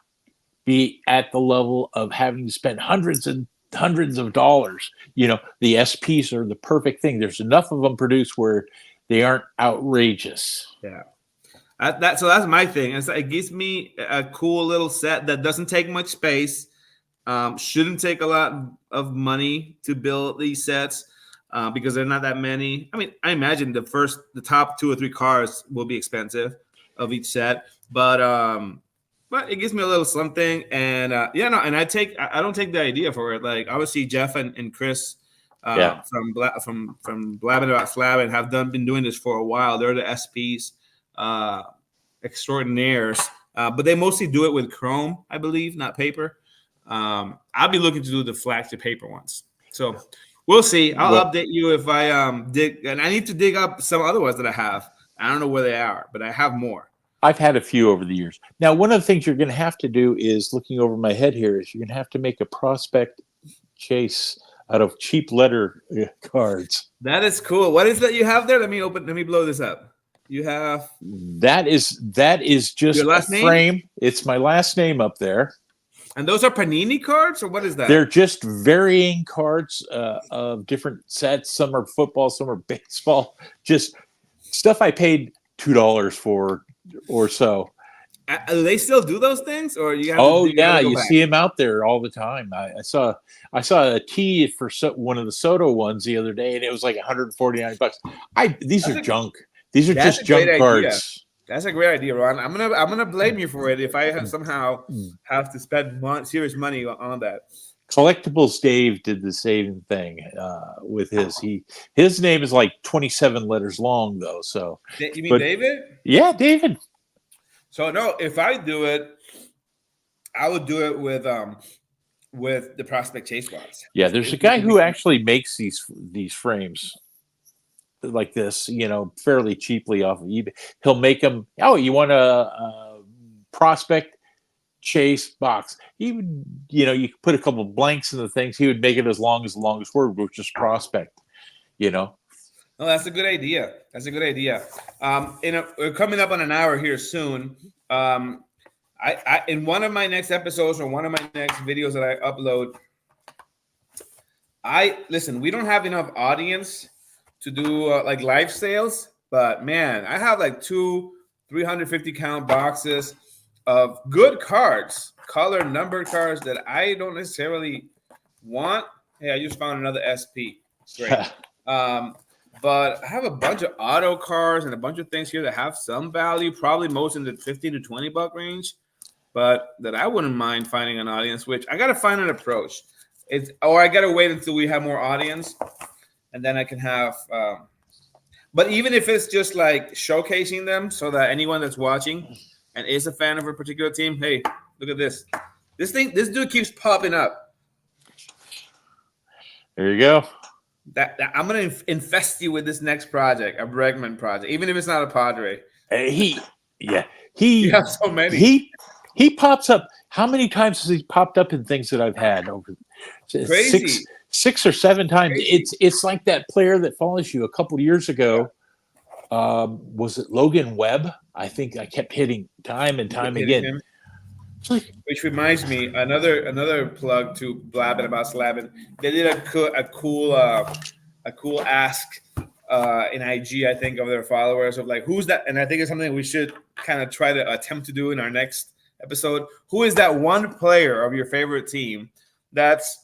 be at the level of having to spend hundreds and hundreds of dollars. The SPs are the perfect thing. There's enough of them produced where they aren't outrageous. Yeah. That's my thing. It gives me a cool little set that doesn't take much space. Shouldn't take a lot of money to build these sets because they're not that many. I mean, I imagine the top 2 or 3 cars will be expensive of each set, but it gives me a little something. And and I don't take the idea for it. Like obviously Jeff and Chris from Blabbing About Slabbing have been doing this for a while. They're the SPs. Extraordinaires, but they mostly do it with Chrome, I believe, not paper. I'll be looking to do the flagship paper ones. So we'll see. I'll update you if I dig, and I need to dig up some other ones that I have. I don't know where they are, but I have more. I've had a few over the years. Now, one of the things you're going to have to do is looking over my head here is you're going to have to make a prospect chase out of cheap letter cards. That is cool. What is that you have there? Let me blow this up. You have that is just your last a frame. Name? It's my last name up there. And those are Panini cards, or what is that? They're just varying cards of different sets. Some are football, some are baseball. Just stuff I paid $2 for or so. Do they still do those things, or you? You see them out there all the time. I saw a tee for one of the Soto ones the other day, and it was like $149. These are junk. These are just junk cards. That's a great idea, Ron. I'm gonna blame you for it if I somehow have to spend serious money on that. Collectibles Dave did the same thing with his. His name is like 27 letters long though. So you mean David? Yeah, David. So no, if I do it, I would do it with the Prospect Chase box. Yeah, there's a guy who actually makes these frames like this, fairly cheaply off of eBay. He'll make them. Oh, you want a Prospect Chase box? He would, you could put a couple of blanks in the things. He would make it as long as the longest word, which is Prospect. Oh, that's a good idea. We're coming up on an hour here soon. I I in one of my next episodes or one of my next videos that I upload, listen. We don't have enough audience to do like live sales, but man, I have like 350 count boxes of good cards, color numbered cards that I don't necessarily want. Hey, I just found another SP. Great. But I have a bunch of auto cards and a bunch of things here that have some value, probably most in the 15 to 20 buck range, but that I wouldn't mind finding an audience, which I got to find an approach. Or I got to wait until we have more audience and then I can have, but even if it's just like showcasing them so that anyone that's watching and is a fan of a particular team, hey, look at this. This dude keeps popping up. There you go. That I'm gonna infest you with this next project, a Bregman project, even if it's not a Padre. He You have so many. He pops up. How many times has he popped up in things that I've had over Crazy. six or seven times? Crazy. It's like that player that follows you a couple of years ago. Was it Logan Webb? I think I kept hitting time and time again. Him. Which reminds me, another plug to Blabbing About Slabbing. They did a cool ask in IG, I think, of their followers of like, who's that? And I think it's something we should kind of try to attempt to do in our next episode. Who is that one player of your favorite team that's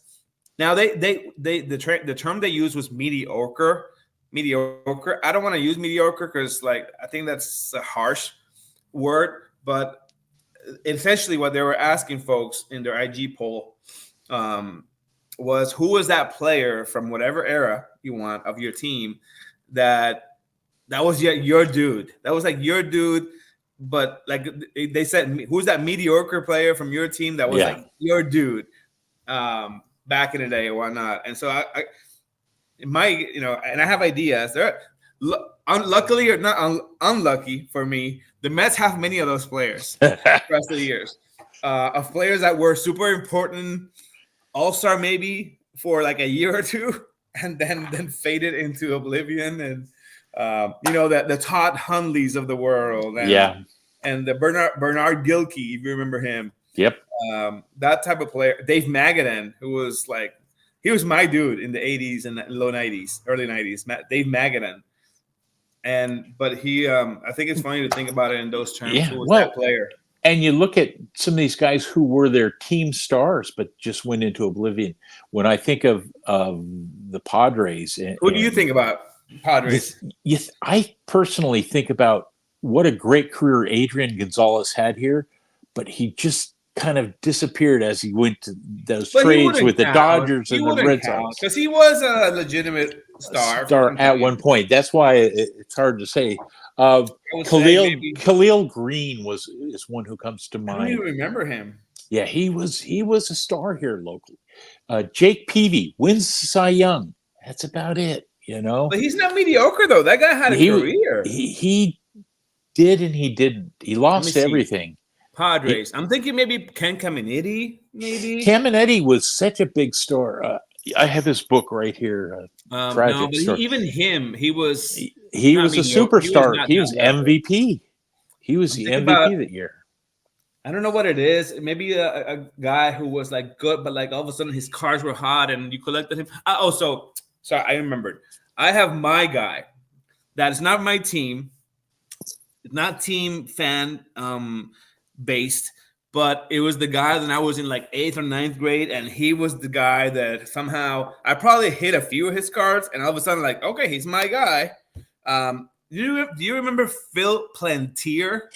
now the term they used was mediocre. I don't want to use mediocre because like I think that's a harsh word, but essentially what they were asking folks in their IG poll was who was that player from whatever era you want of your team that was your dude. That was like your dude, but like they said, who's that mediocre player from your team that was like your dude back in the day or whatnot. And so I and I have ideas. They're unluckily or not unlucky for me, the Mets have many of those players the rest of the years. Of players that were super important, all-star maybe for like a year or two, and then faded into oblivion. And the Todd Hundleys of the world, and the Bernard Gilkey, if you remember him. Yep. That type of player. Dave Magadan, who was like, he was my dude in the 80s and low 90s, early 90s. Dave Magadan. But he, I think it's funny to think about it in those terms. Yeah, Who was that player? And you look at some of these guys who were their team stars, but just went into oblivion. When I think of the Padres, Who do you think about Padres? I personally think about what a great career Adrian Gonzalez had here, but he just kind of disappeared as he went to those trades with the Dodgers and the Red Sox. Because he was a legitimate star at one point. That's why it's hard to say. Khalil Green is one who comes to mind. I don't even remember him. Yeah, he was a star here locally. Jake Peavy wins Cy Young. That's about it, But he's not mediocre though. That guy had a career. He did and he didn't. He lost everything. Padres. I'm thinking maybe Ken Caminiti. Maybe Caminiti was such a big star. I have his book right here. Tragic story. Even him, he was a superstar. He was MVP. He was the MVP that year. I don't know what it is. Maybe a guy who was like good, but like all of a sudden his cards were hot and you collected him. Sorry, I remembered. I have my guy. That's not my team. It's not team fan based. But it was the guy that I was in like 8th or 9th grade, and he was the guy that somehow I probably hit a few of his cards, and all of a sudden, like, okay, he's my guy. Do you remember Phil Plantier?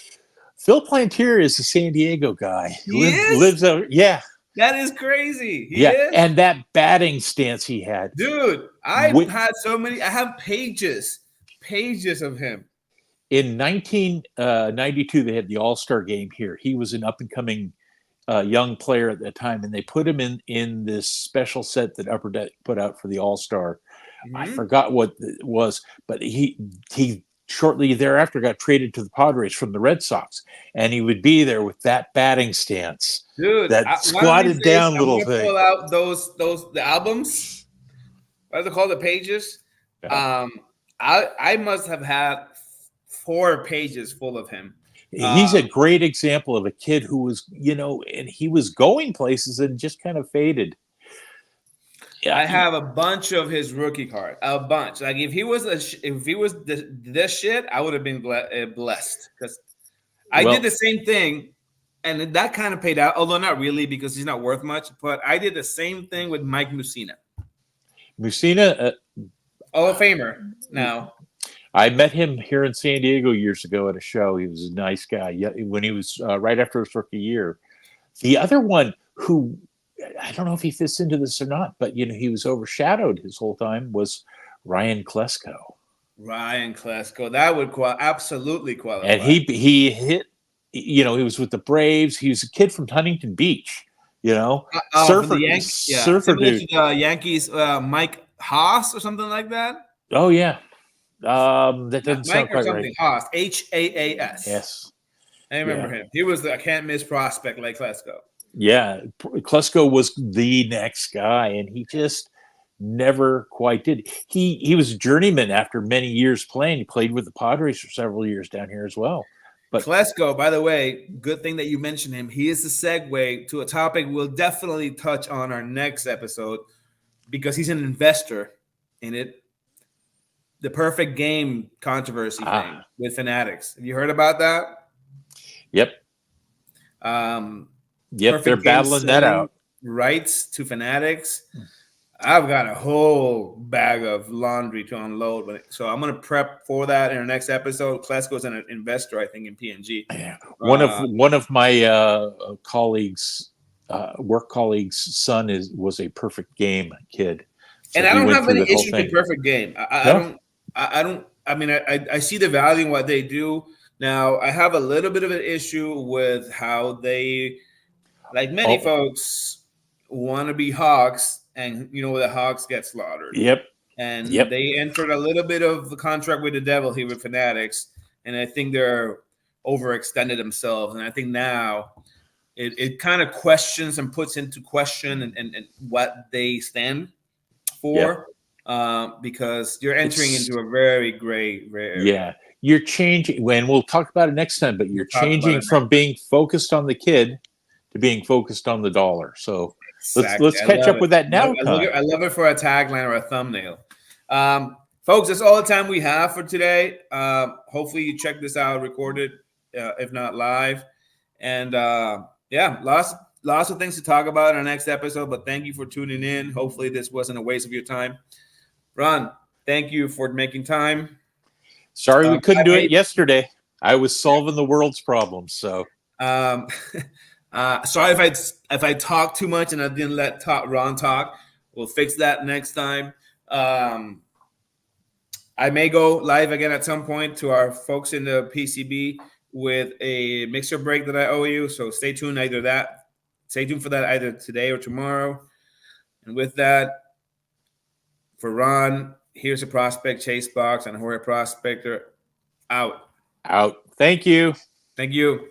Phil Plantier is a San Diego guy. Lives over. Yeah, that is crazy. He is? And that batting stance he had, dude. I've had so many. I have pages of him. In 1992, they had the All-Star game here. He was an up-and-coming young player at that time, and they put him in this special set that Upper Deck put out for the All-Star. Mm-hmm. I forgot what it was, but he shortly thereafter got traded to the Padres from the Red Sox, and he would be there with that batting stance, dude. That squatted down little thing. Pull out the albums. What are they called? The pages. Yeah. I must have had 4 pages full of him. He's a great example of a kid who was, and he was going places and just kind of faded. Yeah, I have a bunch of his rookie card, a bunch. Like if he was this shit, I would have been blessed because I did the same thing, and that kind of paid out. Although not really because he's not worth much. But I did the same thing with Mike Mussina. Hall of Famer now. I met him here in San Diego years ago at a show. He was a nice guy when he was right after his rookie year. The other one who, I don't know if he fits into this or not, but he was overshadowed his whole time was Ryan Klesko. Ryan Klesko, that would absolutely qualify. And he hit. He was with the Braves. He was a kid from Huntington Beach. Surfer, surfer dude. The Yankees, Mike Haas or something like that. Oh yeah. That doesn't sound quite right. Haas, Haas. Yes, I remember him. He was the can't miss prospect like Klesko. Yeah, Klesko was the next guy, and he just never quite did. He was a journeyman after many years playing. He played with the Padres for several years down here as well. But Klesko, by the way, good thing that you mentioned him. He is the segue to a topic we'll definitely touch on our next episode because he's an investor in it. The perfect game controversy thing with Fanatics. Have you heard about that? Yep. They're battling that out. Rights to Fanatics. I've got a whole bag of laundry to unload. So I'm going to prep for that in our next episode. Klesko's an investor, I think, in PNG. Yeah. One of my colleagues, work colleagues' son was a perfect game kid. So and I don't have any issues with perfect game. I see the value in what they do. Now, I have a little bit of an issue with how they, like many folks, want to be Hawks, and the Hawks get slaughtered. Yep. And they entered a little bit of the contract with the devil here with Fanatics, and I think they're overextended themselves. And I think now it kind of questions and puts into question and what they stand for. Because you're entering into a very gray area. Yeah, you're changing. When we'll talk about it next time, but you're changing from being focused on the kid to being focused on the dollar. So let's catch up with that now. I love it for a tagline or a thumbnail. Folks, that's all the time we have for today. Hopefully you check this out recorded, if not live. And lots of things to talk about in our next episode. But thank you for tuning in. Hopefully this wasn't a waste of your time. Ron, thank you for making time. Sorry we couldn't do it yesterday. I was solving the world's problems. So, sorry if I talk too much and I didn't let Ron talk. We'll fix that next time. I may go live again at some point to our folks in the PCB with a mixer break that I owe you. So stay tuned. Stay tuned for that either today or tomorrow. And with that. For Ron, here's a prospect chase box and Jorge Prospector out. Thank you. Thank you.